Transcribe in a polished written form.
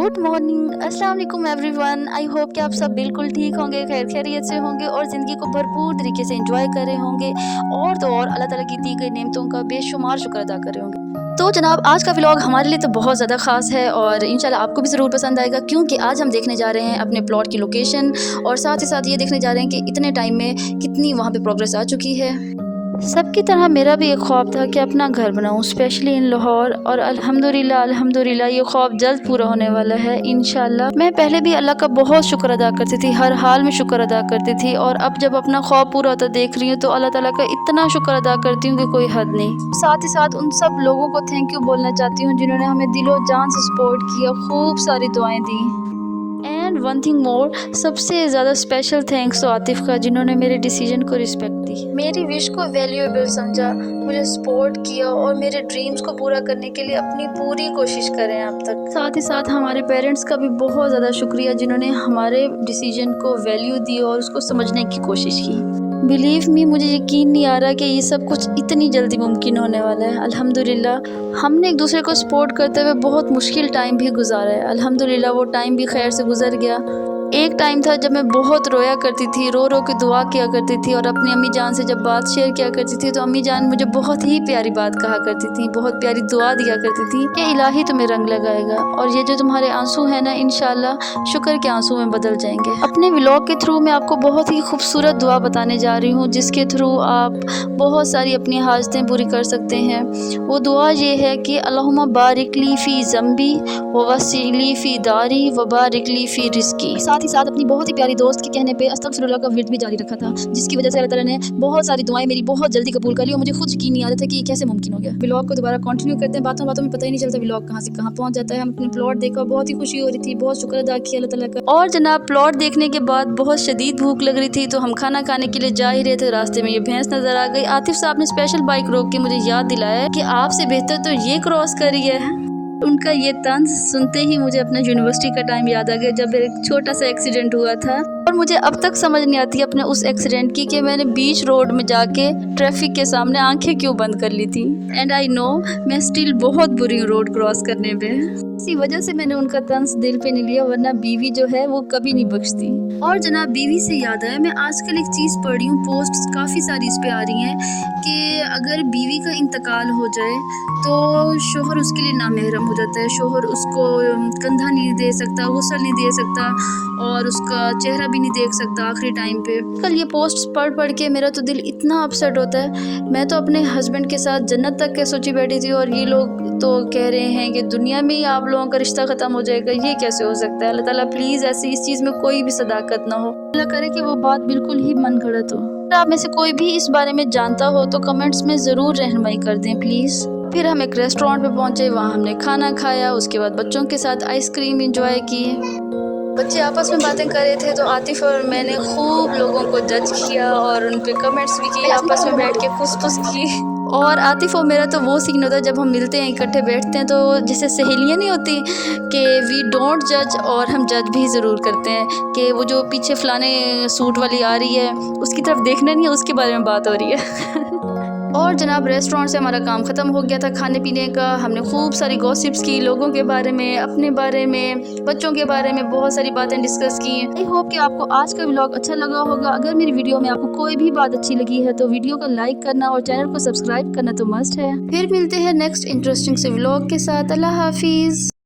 Good morning, अस्सलाम वालेकुम everyone. I hope कि आप सब बिल्कुल ठीक होंगे, खैर खैरियत से होंगे और ज़िंदगी को भरपूर तरीके से एंजॉय कर रहे होंगे और तो और अल्लाह ताला की दी गई नेमतों का बेशुमार शुक्र अदा कर रहे होंगे। तो जनाब, आज का व्लॉग हमारे लिए तो बहुत ज़्यादा ख़ास है और इंशाल्लाह आपको भी ज़रूर पसंद आएगा, क्योंकि आज हम देखने जा रहे हैं अपने प्लॉट की लोकेशन और साथ ही साथ ये देखने जा रहे हैं कि इतने टाइम में कितनी वहाँ पे प्रोग्रेस आ चुकी है। सबकी तरह मेरा भी एक ख्वाब था कि अपना घर बनाऊं, स्पेशली इन लाहौर, और अल्हम्दुलिल्लाह ये ख्वाब जल्द पूरा होने वाला है इंशाल्लाह। मैं पहले भी अल्लाह का बहुत शुक्र अदा करती थी, हर हाल में शुक्र अदा करती थी, और अब जब अपना ख्वाब पूरा होता देख रही हूँ तो अल्लाह ताला का इतना शुक्र अदा करती हूँ कि कोई हद नहीं। साथ ही साथ उन सब लोगों को थैंक यू बोलना चाहती हूँ जिन्होंने हमें दिलो जान से सपोर्ट किया, खूब सारी दुआएं दी। एंड वन थिंग मोर, सबसे ज़्यादा स्पेशल थैंक्स तो आतिफ का, जिन्होंने मेरे डिसीजन को रिस्पेक्ट दी, मेरी विश को वैल्यूएबल समझा, मुझे सपोर्ट किया और मेरे ड्रीम्स को पूरा करने के लिए अपनी पूरी कोशिश करें अब तक। साथ ही साथ हमारे पेरेंट्स का भी बहुत ज़्यादा शुक्रिया, जिन्होंने हमारे डिसीजन को वैल्यू दी और उसको समझने की कोशिश की। बिलीव मी, मुझे यकीन नहीं आ रहा कि ये सब कुछ इतनी जल्दी मुमकिन होने वाला है। अल्हम्दुलिल्लाह हमने एक दूसरे को सपोर्ट करते हुए बहुत मुश्किल टाइम भी गुजारा है। अल्हम्दुलिल्लाह वो टाइम भी खैर से गुजर गया। एक टाइम था जब मैं बहुत रोया करती थी, रो रो के दुआ किया करती थी, और अपनी अम्मी जान से जब बात शेयर किया करती थी तो अम्मी जान मुझे बहुत ही प्यारी बात कहा करती थी, बहुत प्यारी दुआ दिया करती थी कि इलाही तुम्हें रंग लगाएगा और ये जो तुम्हारे आंसू हैं ना, इंशाल्लाह शुक्र के आंसू में बदल जाएंगे। अपने व्लॉग के थ्रू मैं आपको बहुत ही खूबसूरत दुआ बताने जा रही हूँ, जिसके थ्रू आप बहुत सारी अपनी हाजतें पूरी कर सकते हैं। वो दुआ ये है कि अल्लाहुम्मा बारिक ली फ़ी ज़म्बी व वस्सिली फ़ी दारी व बारिक ली फ़ी रिज़्क़ी। साथ ही साथ अपनी बहुत ही प्यारी दोस्त के कहने पे अस्तगफिरुल्लाह का विर्द भी जारी रखा था, जिसकी वजह से अल्लाह ताला ने बहुत सारी दुआएं मेरी बहुत जल्दी कबूल कर ली और मुझे खुद यकीन नहीं आ रहा था कि ये कैसे मुमकिन हो गया। व्लॉग को दोबारा कंटिन्यू करते हैं, बातों बातों में पता ही नहीं चलता व्लॉग कहाँ से कहाँ पहुंच जाता है। हम अपने प्लॉट देखा, बहुत ही खुशी हो रही थी, बहुत शुक्र अदा किया अल्लाह ताला का। और जनाब, प्लॉट देखने के बाद बहुत शदीद भूख लग रही थी, तो हम खाना खाने के लिए जा ही रहे थे, रास्ते में ये भैंस नजर आ गई। आतिफ साहब ने स्पेशल बाइक रोक के मुझे याद दिलाया कि आपसे बेहतर तो ये क्रॉस कर रही है। उनका ये तंज सुनते ही मुझे अपना यूनिवर्सिटी का टाइम याद आ गया, जब एक छोटा सा एक्सीडेंट हुआ था, और मुझे अब तक समझ नहीं आती अपने उस एक्सीडेंट की कि मैंने बीच रोड में जाके ट्रैफिक के सामने आंखें क्यों बंद कर ली थी। एंड आई नो मैं स्टिल बहुत बुरी हूँ रोड क्रॉस करने में। इसी वजह से मैंने उनका तंज दिल पे नहीं लिया, वरना बीवी जो है वो कभी नहीं बख्शती। और जनाब, बीवी से याद आया, मैं आजकल एक चीज़ पढ़ रही हूँ, पोस्ट्स काफ़ी सारी इस पे आ रही हैं कि अगर बीवी का इंतकाल हो जाए तो शोहर उसके लिए नामहरम हो जाता है। शोहर उसको कंधा नहीं दे सकता, गुस्ल नहीं दे सकता और उसका चेहरा भी नहीं देख सकता आखिरी टाइम पे। कल ये पोस्ट्स पढ़ के मेरा तो दिल इतना अपसेट होता है। मैं तो अपने हस्बैंड के साथ जन्नत तक के सोची बैठी थी और ये लोग तो कह रहे हैं कि दुनिया में ही आप लोगों का रिश्ता ख़त्म हो जाएगा। ये कैसे हो सकता है? अल्लाह ताला प्लीज़ ऐसी इस चीज़ में कोई भी सदाकत ना हो। अल्लाह करे कि वो बात बिल्कुल ही मन गढ़ंत हो। अगर आप में से कोई भी इस बारे में जानता हो तो कमेंट्स में ज़रूर रहनुमाई कर दें प्लीज़। फिर हम एक रेस्टोरेंट पे पहुंचे, वहाँ हमने खाना खाया, उसके बाद बच्चों के साथ आइसक्रीम एंजॉय की। बच्चे आपस में बातें कर रहे थे तो आतिफ और मैंने खूब लोगों को जज किया और उन पे कमेंट्स भी किए, आपस में बैठ के खुस की। और आतिफ और मेरा तो वो सीन होता है जब हम मिलते हैं, इकट्ठे बैठते हैं, तो जैसे सहेलियाँ नहीं होती कि वी डोंट जज, और हम जज भी ज़रूर करते हैं कि वो जो पीछे फलाने सूट वाली आ रही है उसकी तरफ देखना नहीं है, उसके बारे में बात हो रही है। और जनाब, रेस्टोरेंट से हमारा काम ख़त्म हो गया था खाने पीने का। हमने खूब सारी गॉसिप्स की, लोगों के बारे में, अपने बारे में, बच्चों के बारे में बहुत सारी बातें डिस्कस की। आई होप कि आपको आज का व्लॉग अच्छा लगा होगा। अगर मेरी वीडियो में आपको कोई भी बात अच्छी लगी है तो वीडियो को लाइक करना और चैनल को सब्सक्राइब करना तो मस्ट है। फिर मिलते हैं नेक्स्ट इंटरेस्टिंग से व्लॉग के साथ। अल्लाह हाफिज़।